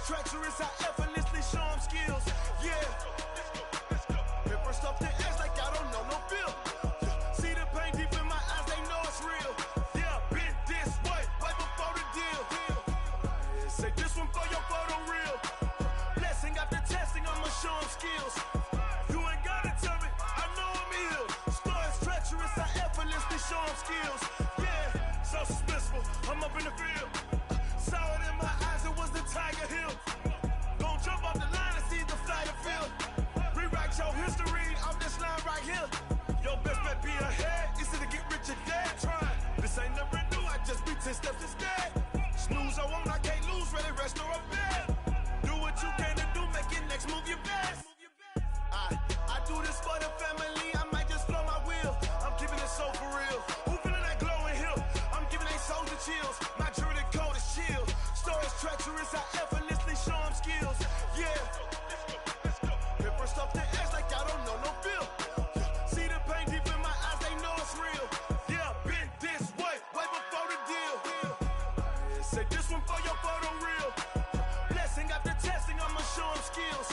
treacherous, I effortlessly show them skills. Yeah. Hit first off the edge like I don't know no feel. See the pain deep in my eyes, they know it's real. Yeah, been this way before the deal. Say this one for your photo reel. Blessing after testing, I'ma show them skills. You ain't gotta tell me, I know I'm ill. Story's treacherous, I effortlessly show them skills. Yeah, so suspenseful, I'm up in the field. Saw it in my eyes, it was the Tiger Hill. Gon' jump off the line and see the flyer field. Rewrite your history off this line right here. Your best bet be ahead, easy to get rich or dead. Trying, this ain't never new, I just be 10 steps instead. Snooze, I won't, I can't lose, ready, rest or a bed. Do what you can to do, make your next move your best. I do this for the family, I might just blow my wheel. I'm keeping it so for real. Who feeling that glowing hill? I'm giving they souls the chills. My journey code is chill. Story's treacherous, I effortlessly show them skills. Yeah. Hit first off the edge like I don't know no feel. See the pain deep in my eyes, they know it's real. Yeah, been this way before the deal. Say this one for your photo reel. Blessing after testing, I'ma show them skills.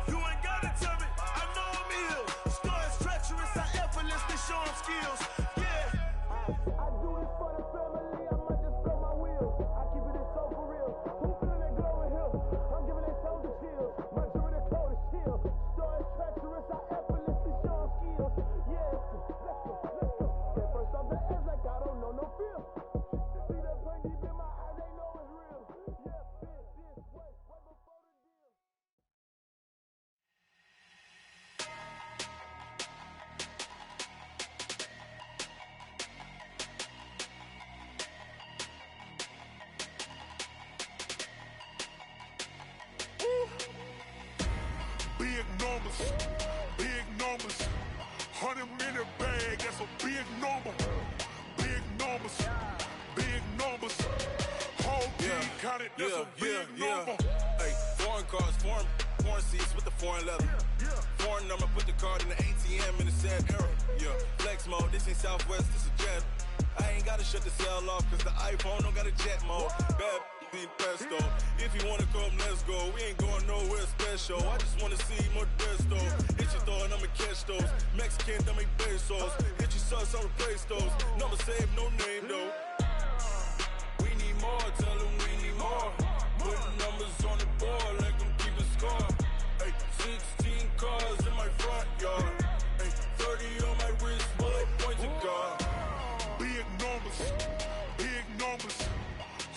You ain't gotta tell me, I know I'm ill. Story's treacherous, I effortlessly show them skills. Yeah. I do this for the family, I might just blow my wheel. I keep it so for real. Who feeling that glowing hill? I'm giving they souls the chills. My journey code is chill. Story's treacherous, I effortlessly show them skills. Yeah. Let's go. Get first off the edge like I don't know no feel. See that pain deep in my eyes, they know it's real. Yeah, been this way before the deal. Big numbers, big numbers. 100-minute bag, that's a big number. Big numbers, big numbers. Whole team counted, that's a big number. Hey, foreign cars, foreign seats with the foreign leather. Foreign number, put the card in the ATM in the sad era. Yeah, flex mode, this ain't Southwest, this a jet. I ain't gotta shut the cell off, cause the iPhone don't got a jet mode. Bad need pesto. If you wanna come, let's go. We ain't going nowhere special. I just wanna see more desto. Hit your throw and I'ma catch those. Mexican, don't make pesos. Hit your sauce, I'll replace those. Number save, no name though. We need more, tell them we need more. Putting numbers on the board, like them keep a score. Hey, 16 cars in my front yard. Hey, 30 on my wrist, bullet point to God. Big numbers, big numbers.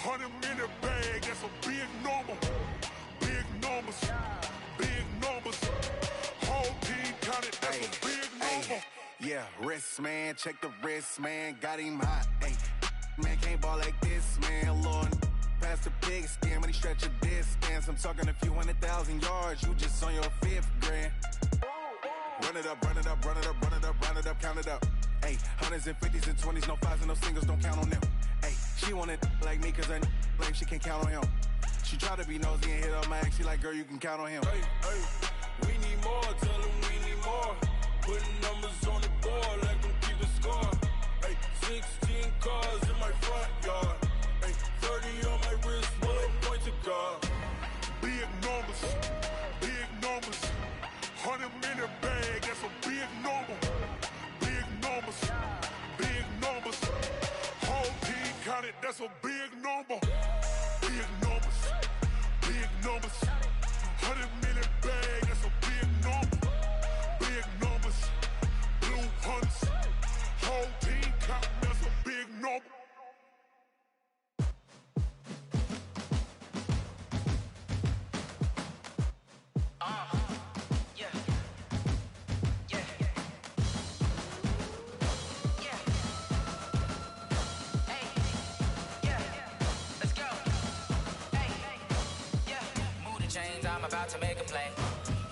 100-minute bag, that's a big number. Big numbers, big numbers. Whole team counted, that's a big number. Yeah, wrist man, check the wrist man, got him hot. Ay, man can't ball like this, man. Lord, past the pig skin when he stretch a distance. I'm talking a few 100,000 yards, you just on your 5th grand. Run it up, run it up, run it up, run it up, run it up, count it up. Ay, hundreds and 50s and 20s, no 5s and no singles, don't count on them. Ay, she wanted like me cause her like she can't count on him. She tried to be nosy and hit up my ex, she like, girl, you can count on him. Hey, we need more, tell them we need more. Putting numbers on the board, like them keep a score. Hey, 16 cars in my front yard. Hey, 30 on my wrist, bullet point to God. Big numbers, big numbers. 100-minute bag, that's a big number. Big numbers, big numbers. Whole team counted, that's a big number. Big numbers, big numbers. 100-minute bag, that's a big number. Big numbers, blue hunts. Whole team counting, that's a big number. I'm about to make a play.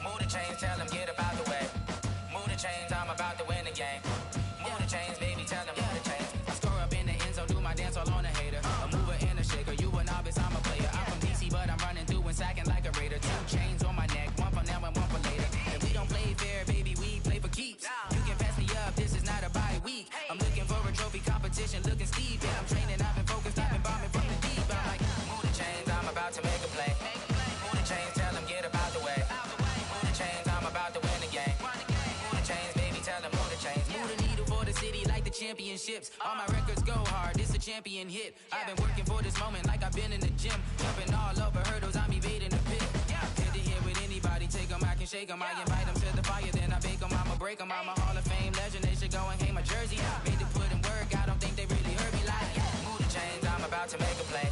Move the chains, tell them get up out the way. Move the chains, I'm about to win the game. Move the chains, baby, tell them move the chains. I score up in the end zone, do my dance all on a hater. A mover and a shaker, you a novice, I'm a player. I'm from DC, but I'm running through and sacking like a raider. 2 chains on my neck, one for now and one for later. And we don't play fair, baby, we play for keeps. You can pass me up, this is not a bye week. I'm looking for a trophy competition, looking steep. Yeah, I'm training, I've been focused, I've been bombing from the deep. I'm like, move the chains, I'm about to make a play. championships. All my records go hard, this a champion hit. I've been working for this moment like I've been in the gym. Jumping all over hurdles, I'm evading the pit. Head to head with anybody, take them, I can shake them. I invite them to the fire, then I bake them, I'ma break them. I'm a Hall of Fame legend, they should go and hang my jersey. Made to put in work, I don't think they really heard me like. Move the chains, I'm about to make a play.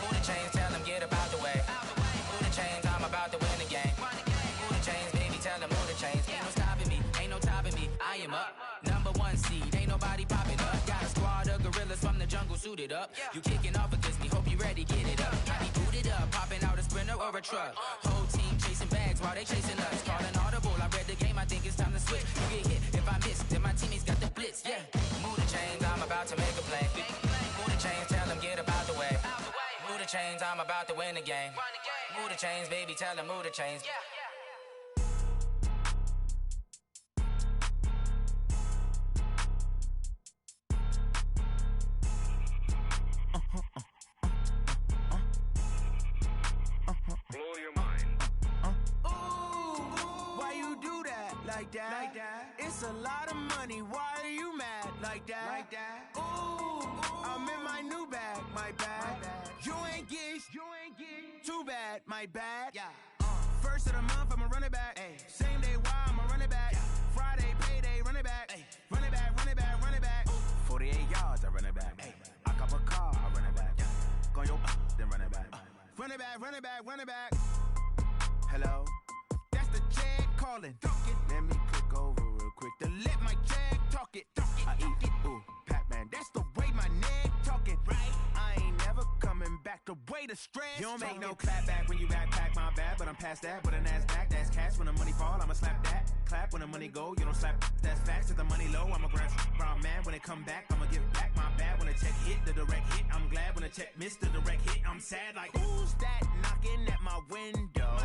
Move the chains, tell them get about the way. Move the chains, I'm about to win the game. Move the chains, baby, tell them move the chains. Ain't no stopping me, ain't no topping me, I am up. #1 seed, ain't nobody popping up. Got a squad of gorillas from the jungle suited up. You kicking off against me, hope you ready, get it up. I be booted up, popping out a sprinter or a truck. Whole team chasing bags while they chasing us. Calling audible, I read the game, I think it's time to switch. You get hit if I miss, then my teammates got the blitz, yeah. Move the chains, I'm about to make a play. Move the chains, tell them get about the way. Move the chains, I'm about to win the game. Move the chains, baby, tell them move the chains. Blow your mind. Why you do that like that? It's a lot of money. Why are you mad like that? Ooh, I'm in my new bag, my bad. You ain't get too bad, my bad. First of the month, I'ma run it back. Same day, why I'ma run it back. Friday, payday, run it back. Run it back, run it back, run it back. 48 yards, I run it back. I cop a car, I run it back. Go your then run it back. Run it back, run it back, run it back. Hello? That's the jag calling. Let me click over real quick to let my jag talk it. I eat it, ooh, Pac-Man. That's the way my neck talking. Right? I ain't never coming back. The way the stress. You don't make no clap back when you backpack, my bad. But I'm past that with a NASDAQ. That's cash. When the money fall, I'ma slap that. Clap when the money go. You don't slap. That's facts. If the money low, I'ma grab brown man. When it come back, I'ma give back my bad. When the check hit, the direct hit. I'm glad when the check missed the direct hit. I'm sad like, who's that knocking at my window?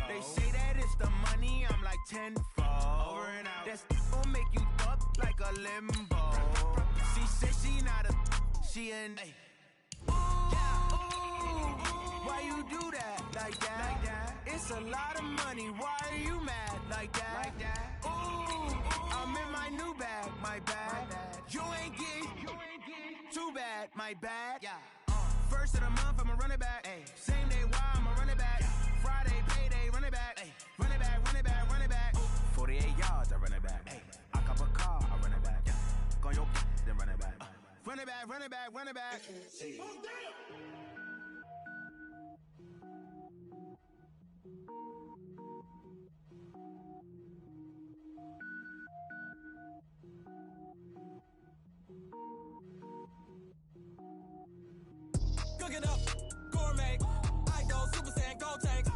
They say that it's the money. I'm like tenfold. Over and out. That's gon' make you up like a limbo. She said she not a. She an. Why you do that like that? It's a lot of money. Why are you mad like that? Ooh, I'm in my new bag, my bad. You ain't get too bad, my bad. First of the month, I'ma run it back. Same day, why I'ma run it back. Friday, payday, run it back. Run it back, run it back, run it back. 48 yards, I run it back. I cop a car, I run it back. Go your then run it back. Run it back, run it back, run it back. Cook it up, gourmet, I go Super Saiyan, go tank.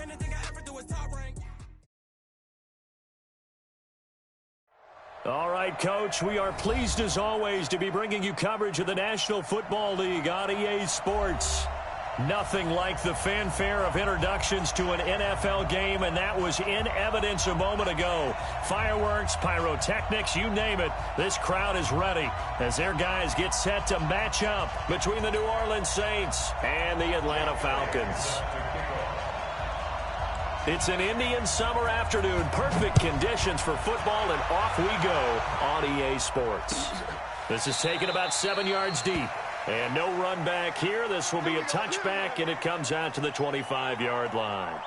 Anything I ever do is top rank. All right, Coach, we are pleased as always to be bringing you coverage of the National Football League on EA Sports. Nothing like the fanfare of introductions to an NFL game, and that was in evidence a moment ago. Fireworks, pyrotechnics, you name it. This crowd is ready as their guys get set to match up between the New Orleans Saints and the Atlanta Falcons. It's an Indian summer afternoon. Perfect conditions for football, and off we go on EA Sports. This is taken about 7 yards deep. And no run back here. This will be a touchback, and it comes out to the 25-yard line.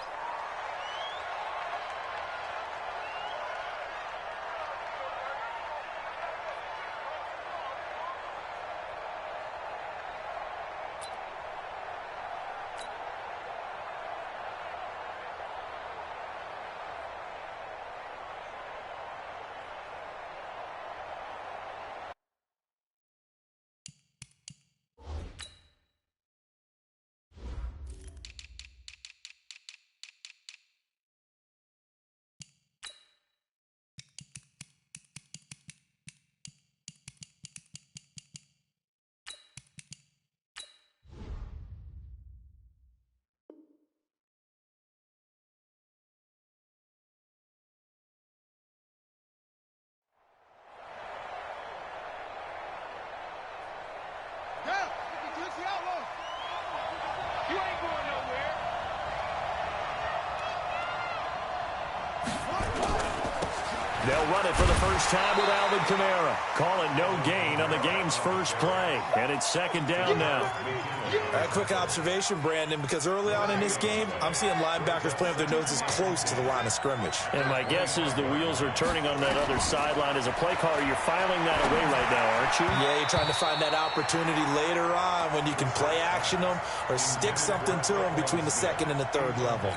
They'll run it for the first time with Alvin Kamara. Call it no gain on the game's first play. And it's second down now. A quick observation, Brandon, because early on in this game, I'm seeing linebackers playing with their noses close to the line of scrimmage. And my guess is the wheels are turning on that other sideline. As a play caller, you're filing that away right now, aren't you? Yeah, you're trying to find that opportunity later on when you can play action them or stick something to them between the second and the third level.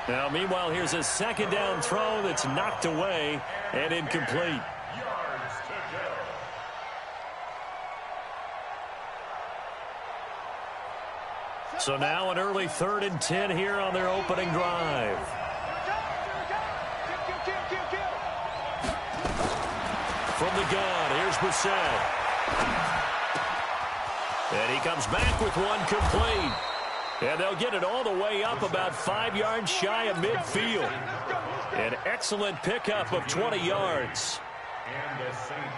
Now, meanwhile, here's a second down throw that's knocked away and incomplete. So now an early 3rd and 10 here on their opening drive. From the gun, here's Brissett. And he comes back with one complete. And they'll get it all the way up about 5 yards shy of midfield. An excellent pickup of 20 yards.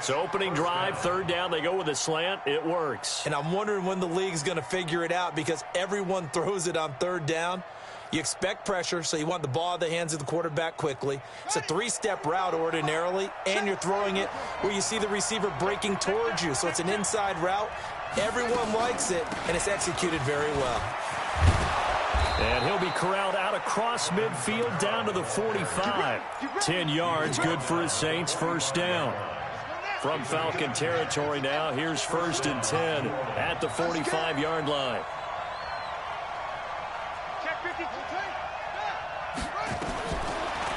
So opening drive, 3rd down, they go with a slant. It works. And I'm wondering when the league's going to figure it out because everyone throws it on 3rd down. You expect pressure, so you want the ball in the hands of the quarterback quickly. It's a 3-step route ordinarily, and you're throwing it where you see the receiver breaking towards you. So it's an inside route. Everyone likes it, and it's executed very well. And he'll be corralled out across midfield down to the 45. 10 yards, good for his Saints, first down. From Falcon territory now, here's 1st and 10 at the 45-yard line.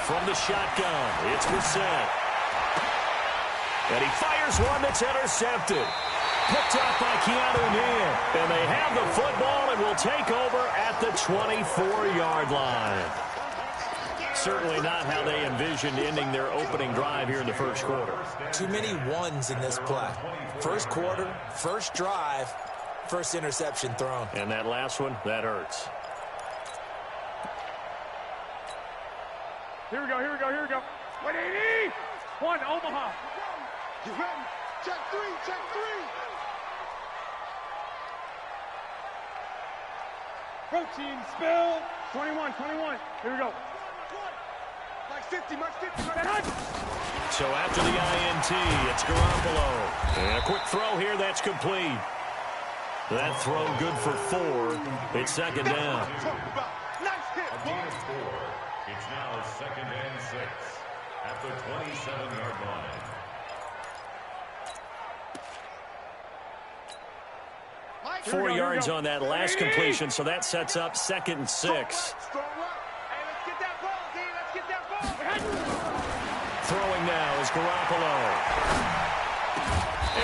From the shotgun, it's Brissett. And he fires one that's intercepted. Picked up by Keanu Neal. And they have the football and will take over at the 24-yard line. Certainly not how they envisioned ending their opening drive here in the first quarter. Too many ones in this play. First quarter, first drive, first interception thrown. And that last one, that hurts. Here we go, here we go, here we go. 180! One, Omaha. You ready? Check 3, check 3. Protein spill. 21, 21. Here we go. Like 50, Mike 50. So after the INT, it's Garoppolo. And a quick throw here, that's complete. That throw good for 4. It's second down. Nice hit. A gain of 4. It's now 2nd and 6 at the 27-yard line. Mike, 4 yards on that last completion, so that sets up 2nd and 6. Strong up. Hey, let's get that ball, D. Let's get that ball. Throwing now is Garoppolo.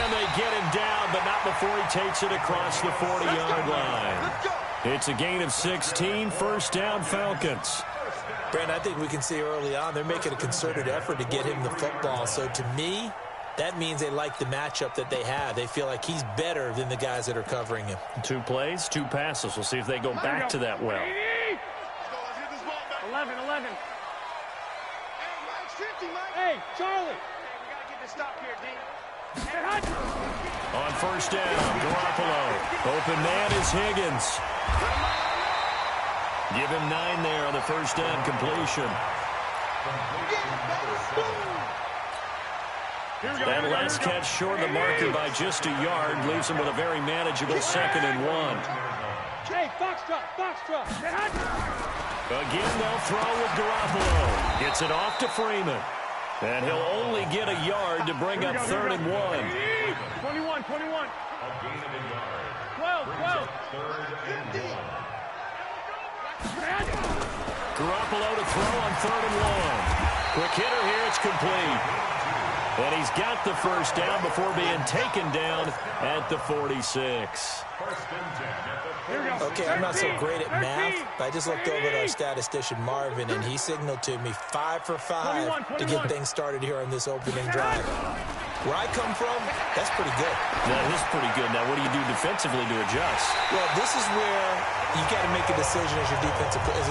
And they get him down, but not before he takes it across the 40-yard line. It's a gain of 16, first down Falcons. Brandon, I think we can see early on they're making a concerted effort to get him the football. So to me, that means they like the matchup that they have. They feel like he's better than the guys that are covering him. 2 plays, 2 passes. We'll see if they go back to that well. 11, 11. Hey, Mike's 50, Mike. Hey, Charlie. Hey, we got to get this stop here, D. On first down, Garoppolo. Open man is Higgins. Give him 9 there on the first down completion. That last catch short of the marker by just a yard leaves him with a very manageable 2nd and 1. Hey, Foxtrot, Foxtrot. Again, they'll throw with Garoppolo. Gets it off to Freeman. And he'll only get a yard to bring up 3rd and 1. 21, 21. A gain of a yard. 12, 12. 3rd and 1. Garoppolo to throw on 3rd and 1. Quick hitter here, it's complete. And he's got the first down before being taken down at the 46. Okay, I'm not so great at math, but I just looked over at our statistician Marvin, and he signaled to me 5 for 5 to get things started here on this opening drive. Where I come from, that's pretty good. That is pretty good. Now, what do you do defensively to adjust? Well, this is where you got to make a decision as a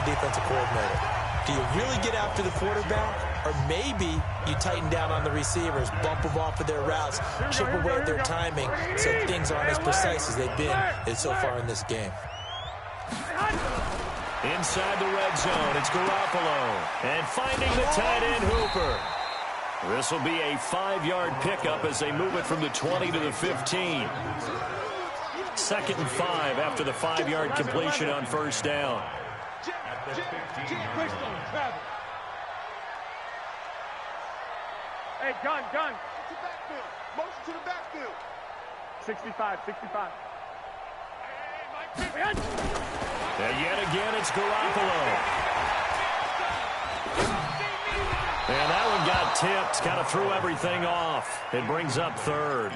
defensive coordinator. Do you really get after the quarterback, or maybe you tighten down on the receivers, bump them off of their routes, chip away at their timing so things aren't as precise as they've been so far in this game? Inside the red zone, it's Garoppolo. And finding the tight end Hooper. This will be a 5-yard pickup as they move it from the 20 to the 15. 2nd and 5 after the 5-yard completion on first down. Hey, gun. Motion to the backfield. 65. And yet again, it's Garoppolo. And that one got tipped, kind of threw everything off. It brings up 3rd.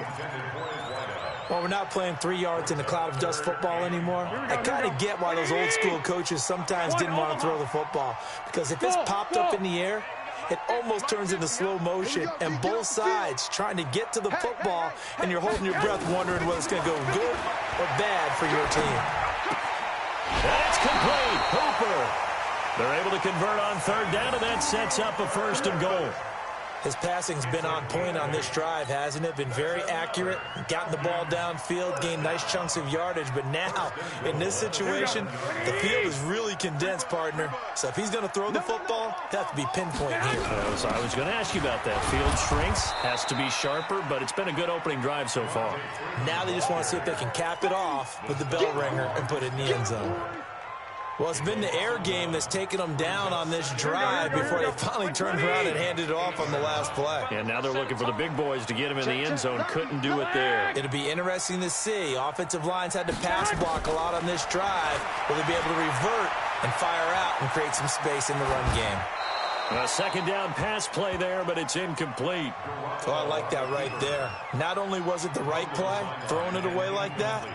Well, we're not playing 3 yards in the cloud of dust football anymore. I kind of get why those old school coaches sometimes didn't want to throw the football. Because if it's popped up in the air, it almost turns into slow motion, and both sides trying to get to the football, and you're holding your breath wondering whether it's going to go good or bad for your team. That's complete. Hooper. They're able to convert on 3rd down, and that sets up a 1st and goal. His passing's been on point on this drive, hasn't it? Been very accurate, gotten the ball downfield, gained nice chunks of yardage. But now, in this situation, the field is really condensed, partner. So if he's going to throw the football, he'll have to be pinpoint here. I was going to ask you about that. Field shrinks, has to be sharper, but it's been a good opening drive so far. Now they just want to see if they can cap it off with the bell ringer and put it in the end zone. Well, it's been the air game that's taken them down on this drive before they finally turned around and handed it off on the last play. And now they're looking for the big boys to get him in the end zone. Couldn't do it there. It'll be interesting to see. Offensive lines had to pass block a lot on this drive. Will they be able to revert and fire out and create some space in the run game? A 2nd down pass play there, but it's incomplete. Oh, I like that right there. Not only was it the right play, throwing it away like that,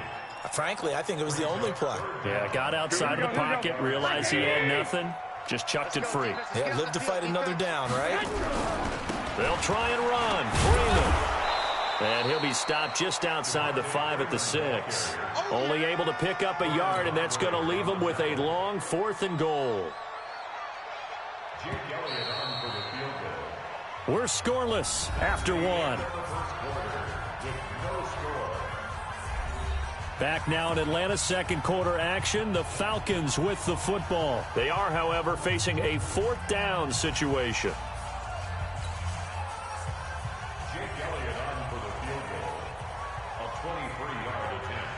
frankly, I think it was the only play. Yeah, got outside of the pocket, realized he had nothing, just chucked it free. Yeah, live to fight another down, right? They'll try and run. Freeman. And he'll be stopped just outside the 5 at the 6. Only able to pick up a yard, and that's going to leave him with a long 4th and goal. We're scoreless after 1. Back now in Atlanta, 2nd quarter action. The Falcons with the football. They are, however, facing a 4th down situation. Jake Elliott on for the field goal. A 23-yard attempt.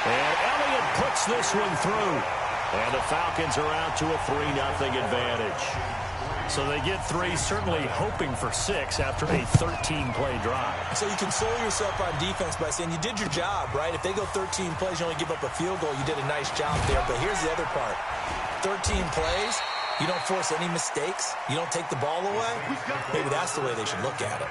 And Elliott puts this one through. And the Falcons are out to a 3-0 advantage. So they get 3, certainly hoping for 6 after a 13-play drive. So you console yourself on defense by saying you did your job, right? If they go 13 plays, you only give up a field goal, you did a nice job there. But here's the other part. 13 plays, you don't force any mistakes, you don't take the ball away. Maybe that's the way they should look at it.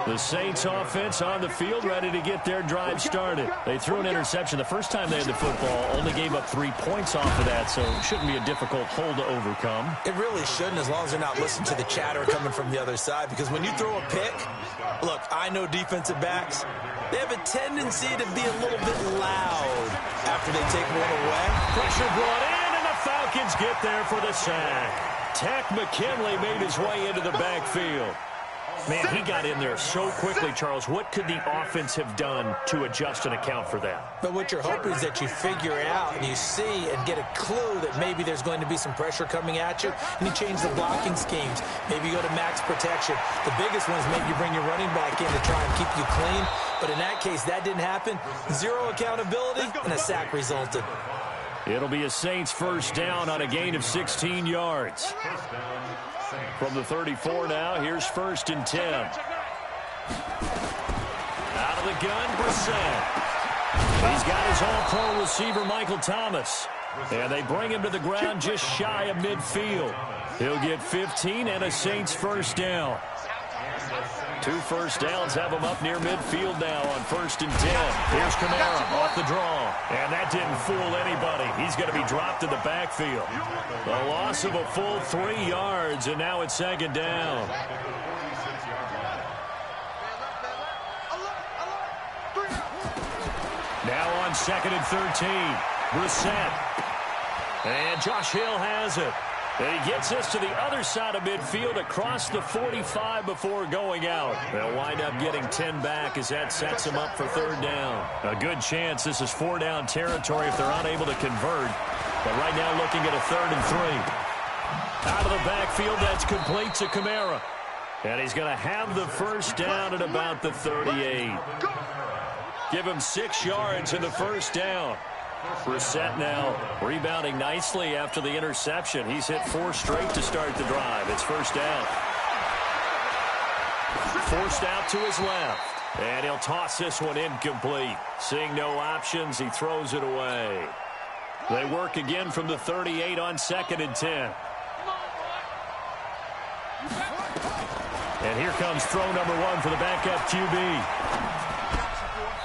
The Saints offense on the field, ready to get their drive started. They threw an interception the first time they had the football, only gave up 3 points off of that, so it shouldn't be a difficult hole to overcome. It really shouldn't, as long as they're not listening to the chatter coming from the other side, because when you throw a pick, look, I know defensive backs, they have a tendency to be a little bit loud after they take one away. Pressure brought in, and the Falcons get there for the sack. Tack McKinley made his way into the backfield. Man, he got in there so quickly, Charles. What could the offense have done to adjust and account for that? But what you're hoping is that you figure out and you see and get a clue that maybe there's going to be some pressure coming at you, and you change the blocking schemes. Maybe you go to max protection. The biggest one is maybe you bring your running back in to try and keep you clean. But in that case, that didn't happen. 0 accountability, and a sack resulted. It'll be a Saints 1st down on a gain of 16 yards. From the 34 now, here's 1st and 10. Out of the gun, Brissett. He's got his all-pro receiver, Michael Thomas. And they bring him to the ground just shy of midfield. He'll get 15 and a Saints 1st down. 2 first downs have him up near midfield now on 1st and 10. Here's Kamara off the draw. And that didn't fool anybody. He's going to be dropped in the backfield. The loss of a full 3 yards, and now it's 2nd down. Now on 2nd and 13. Brissett. And Josh Hill has it. And he gets us to the other side of midfield across the 45 before going out. They'll wind up getting 10 back as that sets them up for 3rd down. A good chance this is 4-down territory if they're unable to convert. But right now looking at a 3rd and 3. Out of the backfield, that's complete to Kamara. And he's going to have the first down at about the 38. Give him 6 yards in the first down. Brissett now rebounding nicely after the interception. He's hit 4 straight to start the drive. It's first down. Forced out to his left. And he'll toss this one incomplete. Seeing no options, he throws it away. They work again from the 38 on 2nd and 10. And here comes throw number 1 for the backup QB.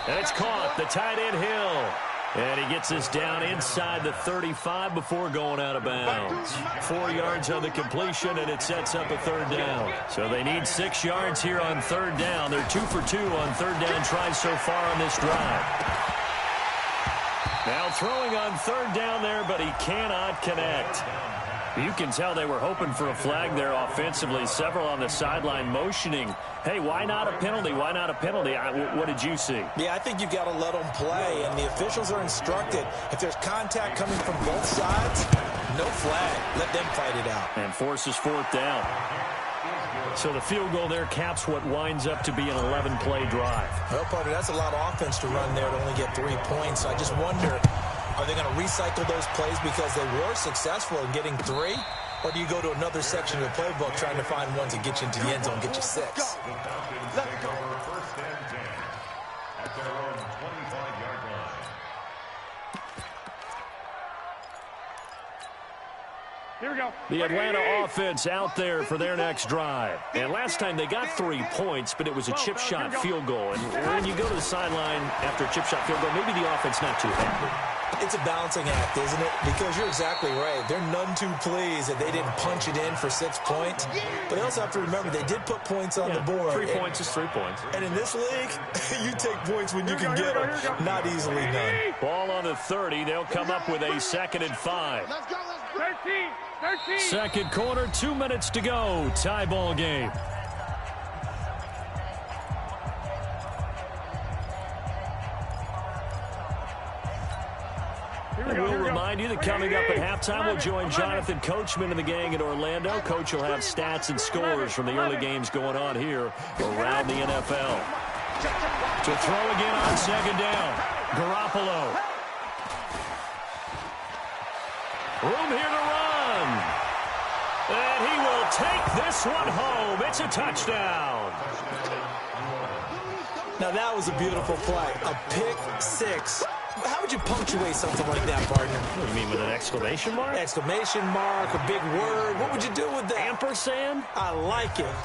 And it's caught. The tight end Hill. And he gets this down inside the 35 before going out of bounds. 4 yards on the completion, and it sets up a 3rd down. So they need 6 yards here on 3rd down. They're 2 for 2 on 3rd down tries so far on this drive. Now throwing on 3rd down there, but he cannot connect. You can tell they were hoping for a flag there offensively. Several on the sideline motioning, hey, why not a penalty? Why not a penalty? What did you see? Yeah, I think you've got to let them play, and the officials are instructed. If there's contact coming from both sides, no flag. Let them fight it out. And forces 4th down. So the field goal there caps what winds up to be an 11-play drive. Well, partner, that's a lot of offense to run there to only get 3 points. I just wonder, are they going to recycle those plays because they were successful in getting 3? Or do you go to another section of the playbook trying to find ones that get you into the end zone and get you 6? Let's go. First and 10 at their own 25-yard line. Here we go. The Atlanta offense out there for their next drive. And last time they got 3 points, but it was a chip shot field goal. And when you go to the sideline after a chip shot field goal, maybe the offense not too happy. It's a balancing act, isn't it? Because you're exactly right. They're none too pleased that they didn't punch it in for 6 points. But they also have to remember they did put points on the board. 3 points is 3 points. And in this league, you take points when you can get them. Not easily done. Ball on the 30. They'll come up with a 2nd and 5. Let's go. 13. Second quarter, 2 minutes to go. Tie ball game. We'll remind you that coming up at halftime, we'll join Jonathan Coachman and the gang in Orlando. Coach will have stats and scores from the early games going on here around the NFL. To throw again on 2nd down. Garoppolo. Room here to run. And he will take this one home. It's a touchdown. Now that was a beautiful play. A pick 6. How would you punctuate something like that, partner? What do you mean, with an exclamation mark? Exclamation mark, a big word. What would you do with that? Ampersand? I like it.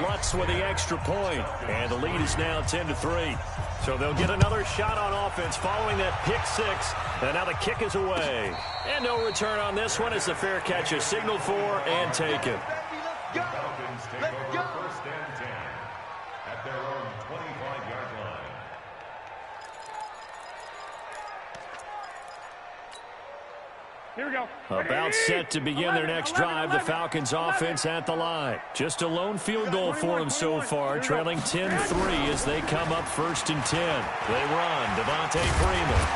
Lutz with the extra point. And the lead is now 10-3. So they'll get another shot on offense following that pick 6. And now the kick is away. And no return on this one as the fair catch is signaled for and taken. Falcons take over first and 10 at their own 25-yard line. Here we go. About set to begin their next drive. The Falcons offense at the line. Just a lone field goal for them so far, trailing 10-3 as they come up 1st and 10. They run. Devontae Freeman.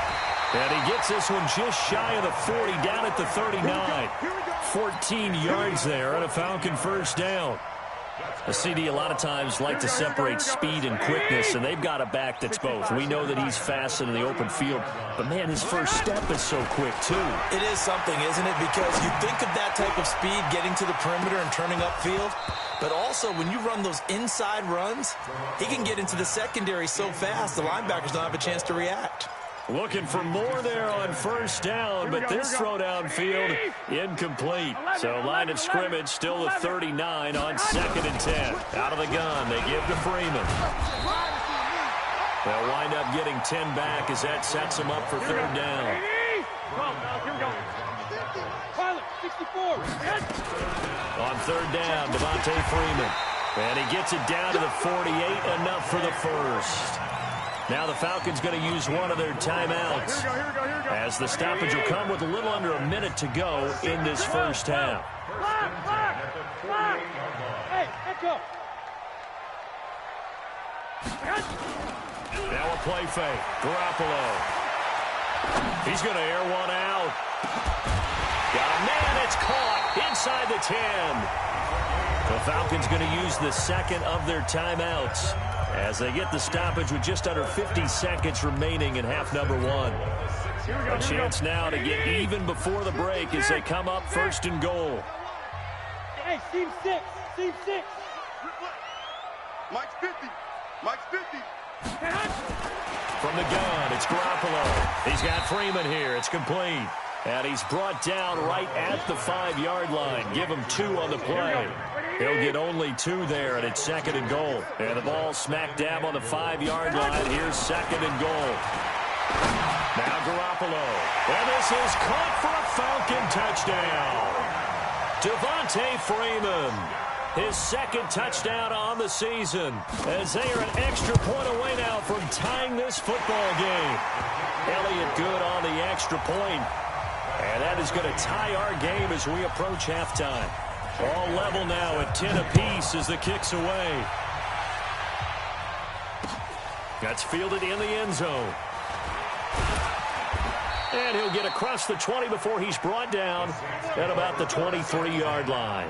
And he gets this one just shy of the 40, down at the 39. 14 yards there and a Falcon first down. The CD a lot of times like to separate speed and quickness, and they've got a back that's both. We know that he's fast in the open field, but, man, his first step is so quick, too. It is something, isn't it? Because you think of that type of speed getting to the perimeter and turning upfield, but also when you run those inside runs, he can get into the secondary so fast the linebackers don't have a chance to react. Looking for more there on first down, but this throw downfield incomplete. So line of scrimmage still the 39 on 2nd and 10. Out of the gun, they give to Freeman. They'll wind up getting 10 back as that sets them up for 3rd down. Here we go. Pilot, 64. On 3rd down, Devontae Freeman. And he gets it down to the 48, enough for the first. Now the Falcons going to use one of their timeouts as the stoppage will come with a little under a minute to go in this first half. Hey, let's go. Now a play fake. Garoppolo. He's going to air one out. Got a man. It's caught inside the 10. The Falcons going to use the second of their timeouts as they get the stoppage with just under 50 seconds remaining in half number 1. A chance now to get even before the break as they come up first and goal. Hey, team 6. Team 6. Mike's 50. Mike's 50. From the gun, it's Garoppolo. He's got Freeman here. It's complete. And he's brought down right at the 5-yard line. Give him 2 on the play. He'll get only 2 there, and it's second and goal. And the ball smack dab on the 5-yard line. Here's second and goal. Now Garoppolo. And this is caught for a Falcon touchdown. Devontae Freeman. His second touchdown on the season as they are an extra point away now from tying this football game. Elliott good on the extra point. And that is going to tie our game as we approach halftime. All level now at 10 apiece as the kick's away. That's fielded in the end zone. And he'll get across the 20 before he's brought down at about the 23-yard line.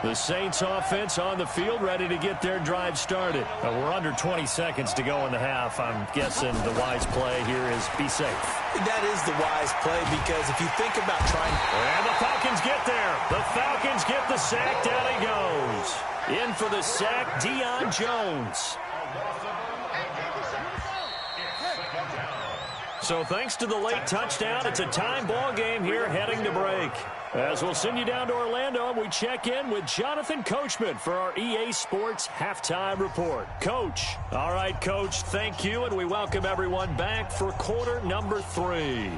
The Saints offense on the field, ready to get their drive started. We're under 20 seconds to go in the half. I'm guessing the wise play here is be safe. That is the wise play because if you think about trying... And the Falcons get there. The Falcons get the sack. Down he goes. In for the sack, Deion Jones. So thanks to the late touchdown, it's a time ball game here heading to break. As we'll send you down to Orlando, we check in with Jonathan Coachman for our EA Sports Halftime Report. Coach. All right, Coach, thank you, and we welcome everyone back for quarter number 3.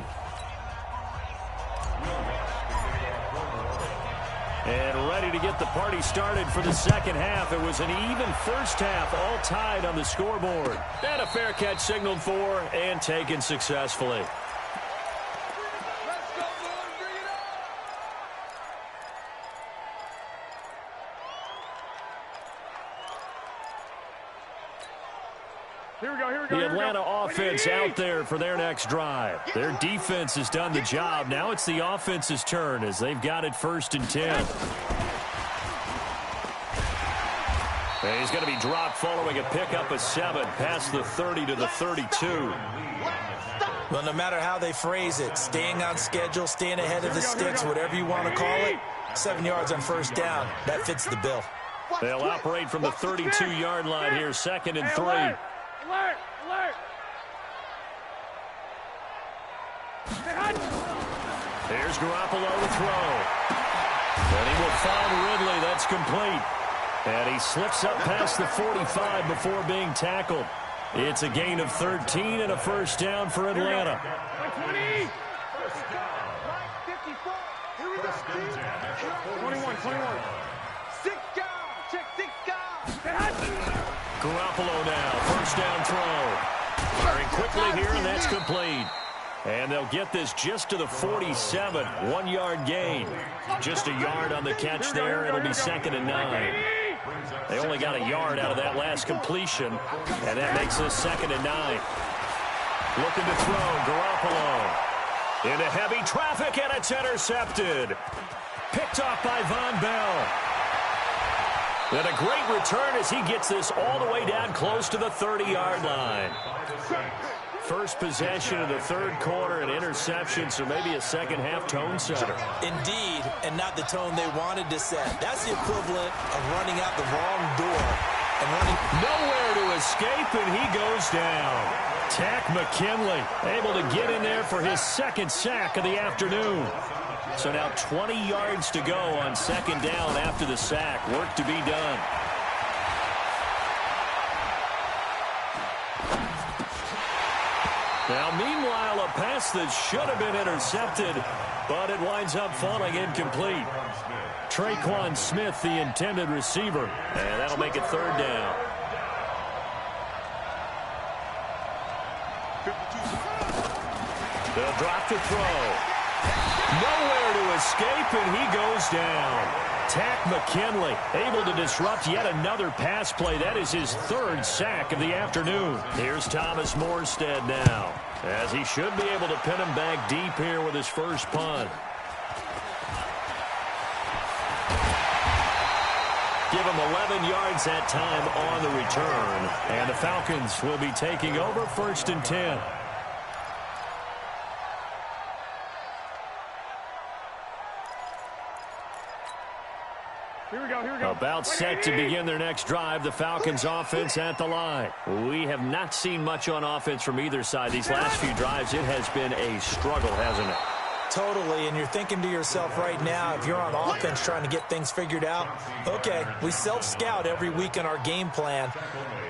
And ready to get the party started for the second half. It was an even first half, all tied on the scoreboard. And a fair catch signaled for and taken successfully. The Atlanta offense out there for their next drive. Their defense has done the job. Now it's the offense's turn as they've got it first and 10. And he's going to be dropped following a pickup of 7 past the 30 to the 32. Well, no matter how they phrase it, staying on schedule, staying ahead of the sticks, whatever you want to call it, 7 yards on first down, that fits the bill. They'll operate from the 32-yard line here, second and 3. Alert! Here's Garoppolo to throw. And he will find Ridley. That's complete. And he slips up past the 45 before being tackled. It's a gain of 13 and a first down for Atlanta. 20. 21. 6 guys. Check 6 guys. Garoppolo now. First down throw. Firing quickly here, and that's complete. And they'll get this just to the 47. 1-yard gain. Just a yard on the catch there. It'll be second and 9. They only got a yard out of that last completion, and that makes this second and 9. Looking to throw, Garoppolo. Into heavy traffic, and it's intercepted. Picked off by Von Bell. And a great return as he gets this all the way down close to the 30-yard line. First possession of the third quarter, an interception, so maybe a second-half tone setter. Indeed, and not the tone they wanted to set. That's the equivalent of running out the wrong door and running nowhere to escape, and he goes down. Tack McKinley able to get in there for his second sack of the afternoon. So now 20 yards to go on second down after the sack. Work to be done. Now, meanwhile, a pass that should have been intercepted, but it winds up falling incomplete. Traquan Smith, the intended receiver, and that'll make it third down. They'll drop to throw. Nowhere to escape, and he goes down. Tack McKinley able to disrupt yet another pass play. That is his third sack of the afternoon. Here's Thomas Morstead now, as he should be able to pin him back deep here with his first punt. Give him 11 yards that time on the return. And the Falcons will be taking over 1st and 10. Here we go. About set to begin their next drive, the Falcons offense at the line. We have not seen much on offense from either side. These last few drives, it has been a struggle, hasn't it? Totally, and you're thinking to yourself right now, if you're on offense trying to get things figured out, okay, we self-scout every week in our game plan.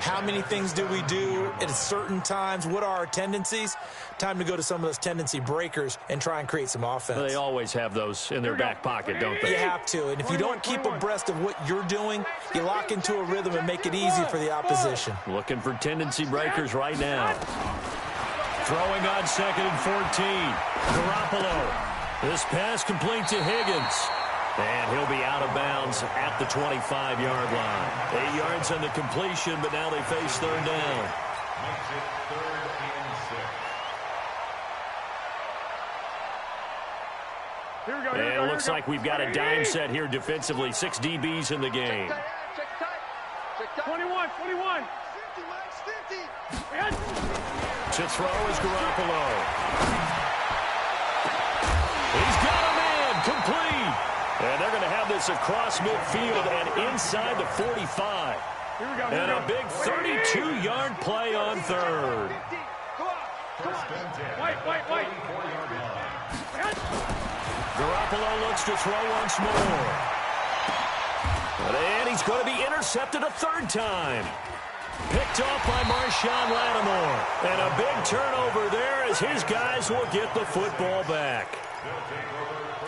How many things do we do at certain times? What are our tendencies? Time to go to some of those tendency breakers and try and create some offense. They always have those in their back pocket, don't they? You have to, and if you don't keep abreast of what you're doing, you lock into a rhythm and make it easy for the opposition. Looking for tendency breakers right now. Throwing on 2nd and 14. Garoppolo. This pass complete to Higgins. And he'll be out of bounds at the 25-yard line. 8 yards on the completion, but now they face 3rd down. Makes it 3rd and 6. And it looks like we've got a dime set here defensively. 6 DBs in the game. 21. 50. To throw is Garoppolo. He's got a man complete. And they're going to have this across midfield and inside the 45. And a big 32-yard play on 3rd. Wait. Garoppolo looks to throw once more. And he's going to be intercepted a 3rd time. Picked off by Marshawn Lattimore. And a big turnover there as his guys will get the football back.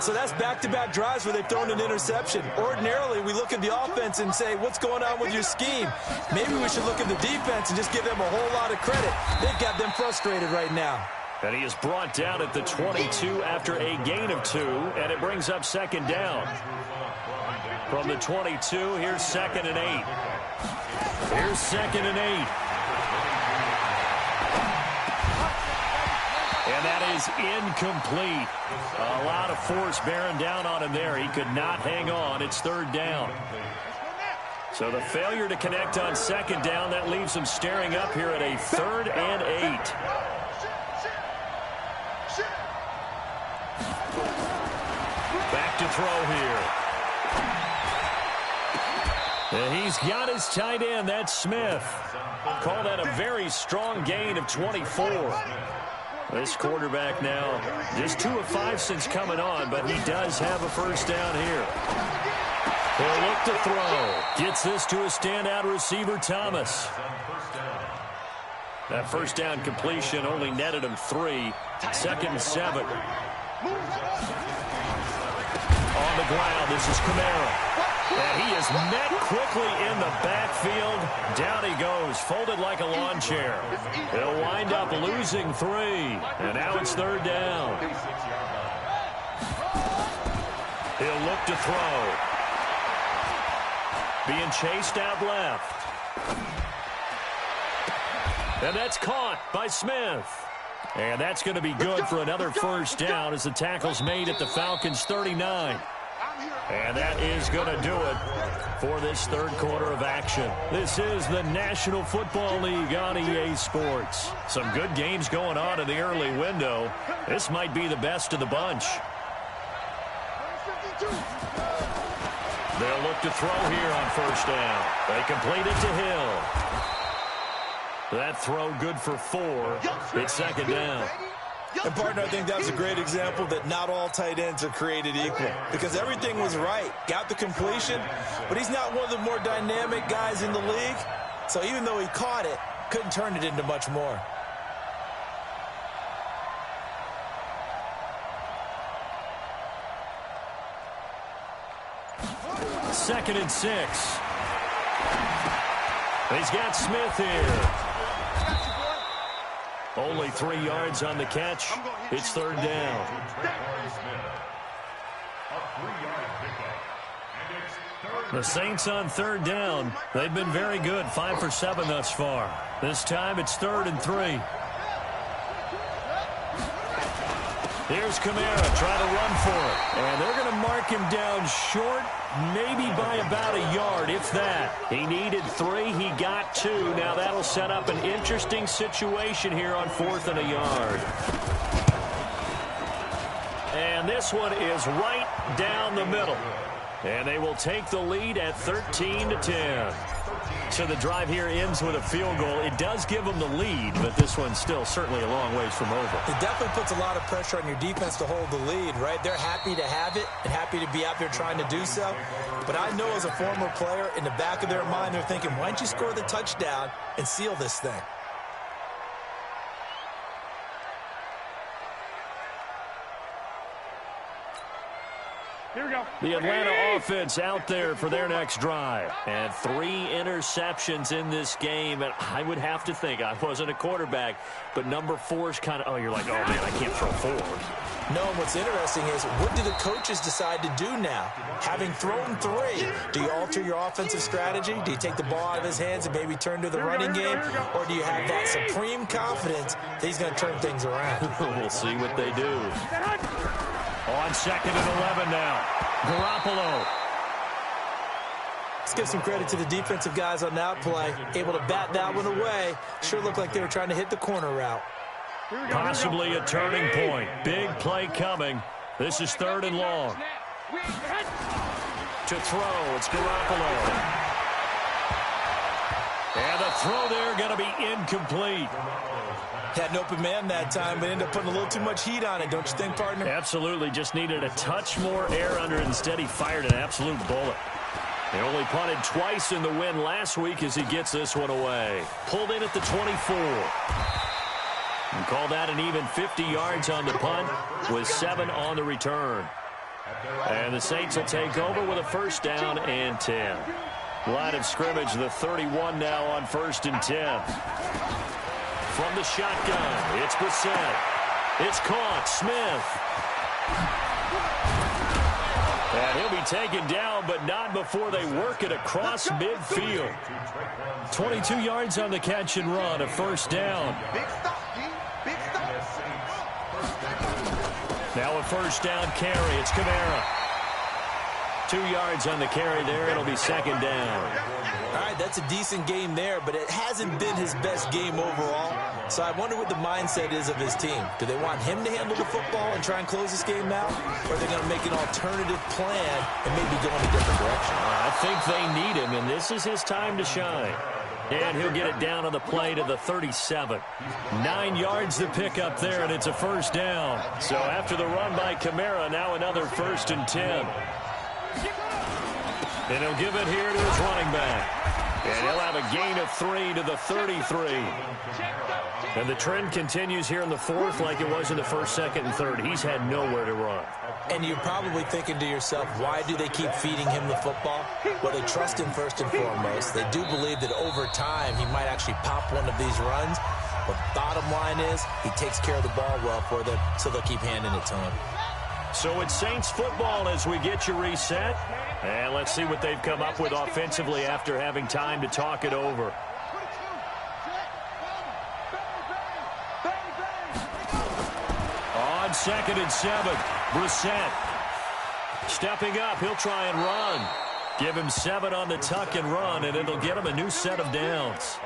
So that's back-to-back drives where they've thrown an interception. Ordinarily, we look at the offense and say, what's going on with your scheme? Maybe we should look at the defense and just give them a whole lot of credit. They've got them frustrated right now. And he is brought down at the 22 after a gain of 2, and it brings up 2nd down. From the 22, here's 2nd and 8. Here's 2nd and 8. And that is incomplete. A lot of force bearing down on him there. He could not hang on. It's 3rd down. So the failure to connect on 2nd down, that leaves him staring up here at a 3rd and 8. Back to throw here. And he's got his tight end. That's Smith. Call that a very strong gain of 24. This quarterback now just 2 of 5 since coming on, but he does have a 1st down here. He'll look to throw. Gets this to a standout receiver, Thomas. That 1st down completion only netted him 3. 2nd and 7. On the ground, this is Kamara. And he is met quickly in the backfield. Down he goes, folded like a lawn chair. He'll wind up losing 3. And now it's 3rd down. He'll look to throw. Being chased out left. And that's caught by Smith. And that's going to be good for another 1st down as the tackle's made at the Falcons' 39. And that is going to do it for this 3rd quarter of action. This is the National Football League on EA Sports. Some good games going on in the early window. This might be the best of the bunch. They'll look to throw here on 1st down. They complete it to Hill. That throw good for 4. It's 2nd down. And, partner, I think that was a great example that not all tight ends are created equal because everything was right. Got the completion, but he's not one of the more dynamic guys in the league. So even though he caught it, couldn't turn it into much more. Second and 6. He's got Smith here. Only 3 yards on the catch. It's 3rd down. The Saints on 3rd down. They've been very good. 5 for 7 thus far. This time it's 3rd and 3. Here's Kamara trying to run for it. And they're going to mark him down short maybe by about a yard, if that. He needed 3. He got 2. Now that'll set up an interesting situation here on 4th and a yard. And this one is right down the middle. And they will take the lead at 13-10. So the drive here ends with a field goal. It does give them the lead, but this one's still certainly a long ways from over. It definitely puts a lot of pressure on your defense to hold the lead, right? They're happy to have it and happy to be out there trying to do so. But I know as a former player, in the back of their mind, they're thinking, why don't you score the touchdown and seal this thing? Here we go. The Atlanta offense out there for their next drive. And 3 interceptions in this game. And I would have to think, I wasn't a quarterback, but number 4's kind of, oh, you're like, oh, man, I can't throw 4. No, and what's interesting is, what do the coaches decide to do now? Having thrown 3, do you alter your offensive strategy? Do you take the ball out of his hands and maybe turn to the running game? Or do you have that supreme confidence that he's going to turn things around? We'll see what they do. On 2nd and 11 now. Garoppolo. Let's give some credit to the defensive guys on that play. Able to bat that one away. Sure looked like they were trying to hit the corner route. Possibly a turning point. Big play coming. This is 3rd and long. To throw, it's Garoppolo. And the throw there going to be incomplete. Had an open man that time, but ended up putting a little too much heat on it, don't you think, partner? Absolutely. Just needed a touch more air under it. Instead, he fired an absolute bullet. He only punted twice in the win last week as he gets this one away. Pulled in at the 24. And call that an even 50 yards on the punt with 7 on the return. And the Saints will take over with a 1st down and 10. Line of scrimmage, the 31 now on 1st and 10. From the shotgun, it's Brissett. It's caught. Smith. And he'll be taken down, but not before they work it across midfield. 22 yards on the catch and run, a 1st down. Now a 1st down carry. It's Kamara. 2 yards on the carry there. It'll be 2nd down. All right, that's a decent game there, but it hasn't been his best game overall. So I wonder what the mindset is of his team. Do they want him to handle the football and try and close this game out? Or are they going to make an alternative plan and maybe go in a different direction? I think they need him, and this is his time to shine. And he'll get it down on the play to the 37. 9 yards to pick up there, and it's a 1st down. So after the run by Kamara, now another 1st and 10. And he'll give it here to his running back. And he'll have a gain of 3 to the 33. And the trend continues here in the 4th like it was in the 1st, 2nd, and 3rd. He's had nowhere to run. And you're probably thinking to yourself, why do they keep feeding him the football? Well, they trust him first and foremost. They do believe that over time he might actually pop one of these runs. But bottom line is he takes care of the ball well for them, so they'll keep handing it to him. So it's Saints football as we get you reset. And let's see what they've come up with offensively after having time to talk it over. On 2nd and 7, Brissett. Stepping up, he'll try and run. Give him 7 on the tuck and run, and it'll get him a new set of downs.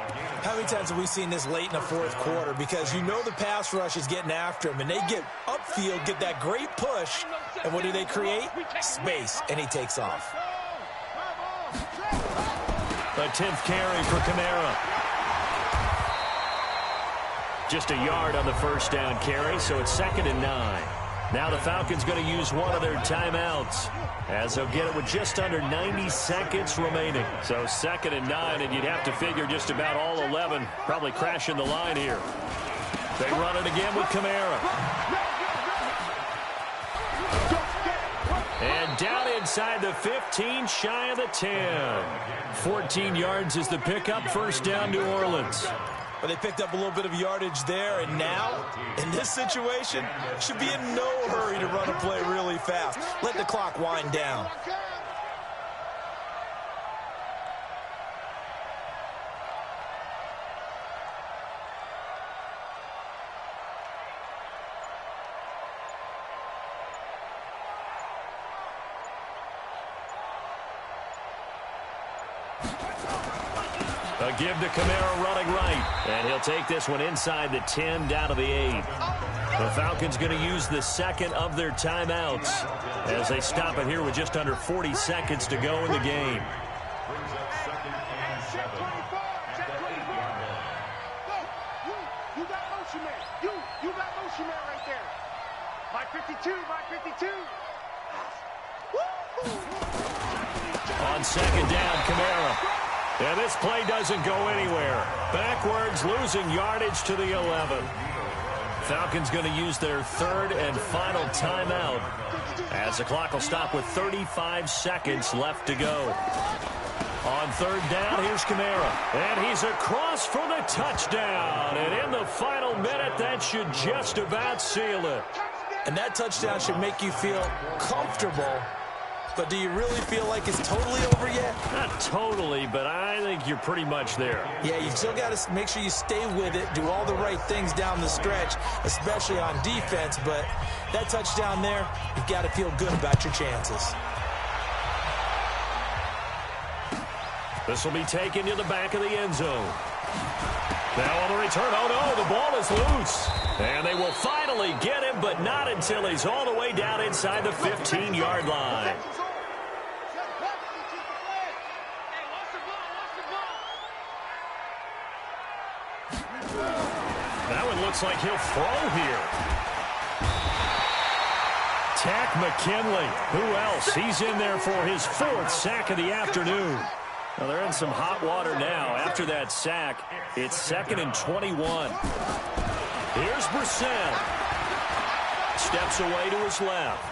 How many times have we seen this late in the 4th quarter? Because you know the pass rush is getting after him, and they get upfield, get that great push, and what do they create? Space, and he takes off. A 10th carry for Kamara. Just a yard on the 1st down carry, so it's 2nd and 9. Now the Falcons going to use one of their timeouts as they'll get it with just under 90 seconds remaining. So 2nd and 9, and you'd have to figure just about all 11 probably crashing the line here. They run it again with Kamara. And down inside the 15, shy of the 10. 14 yards is the pickup, 1st down, New Orleans. But they picked up a little bit of yardage there, and now, in this situation, should be in no hurry to run a play really fast. Let the clock wind down. A give to Kamara running right. And he'll take this one inside the 10 down to the 8. The Falcons going to use the second of their timeouts as they stop it here with just under 40 seconds to go in the game. Check 24. Check 24. Go. You got motion man. You got motion man right there. By 52. By 52. On second down, Kamara. And this play doesn't go anywhere. Backwards, losing yardage to the 11. Falcons going to use their third and final timeout as the clock will stop with 35 seconds left to go. On third down, here's Kamara. And he's across for the touchdown. And in the final minute, that should just about seal it. And that touchdown should make you feel comfortable. But do you really feel like it's totally over yet? Not totally, but I think you're pretty much there. Yeah, you still got to make sure you stay with it, do all the right things down the stretch, especially on defense. But that touchdown there, you've got to feel good about your chances. This will be taken to the back of the end zone. Now on the return, oh no, the ball is loose. And they will finally get him, but not until he's all the way down inside the 15-yard line. That one looks like he'll throw here. Tack McKinley. Who else? He's in there for his fourth sack of the afternoon. Well, they're in some hot water now. After that sack, it's 2nd and 21. Here's Brissett. Steps away to his left.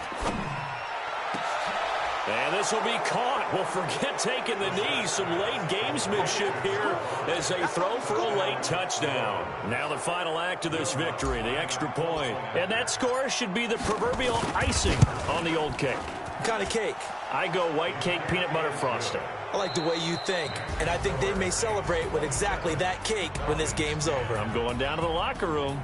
And this will be caught. Well, forget taking the knee. Some late gamesmanship here as they throw for a late touchdown. Now the final act of this victory, the extra point. And that score should be the proverbial icing on the old cake. What kind of cake? I go white cake, peanut butter frosting. I like the way you think, and I think they may celebrate with exactly that cake when this game's over. I'm going down to the locker room.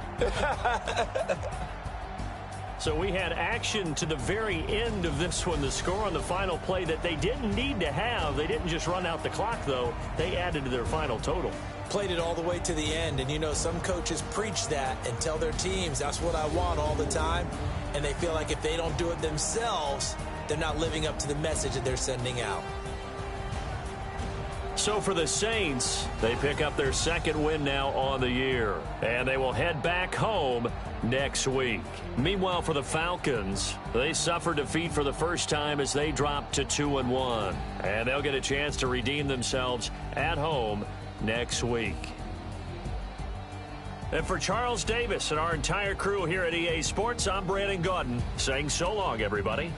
So we had action to the very end of this one. The score on the final play that they didn't need to have. They didn't just run out the clock, though. They added to their final total. Played it all the way to the end, and you know some coaches preach that and tell their teams that's what I want all the time, and they feel like if they don't do it themselves, they're not living up to the message that they're sending out. So for the Saints, they pick up their second win now on the year, and they will head back home next week. Meanwhile, for the Falcons, they suffered defeat for the first time as they dropped to 2-1, and they'll get a chance to redeem themselves at home next week. And for Charles Davis and our entire crew here at EA Sports, I'm Brandon Gaudin saying so long, everybody.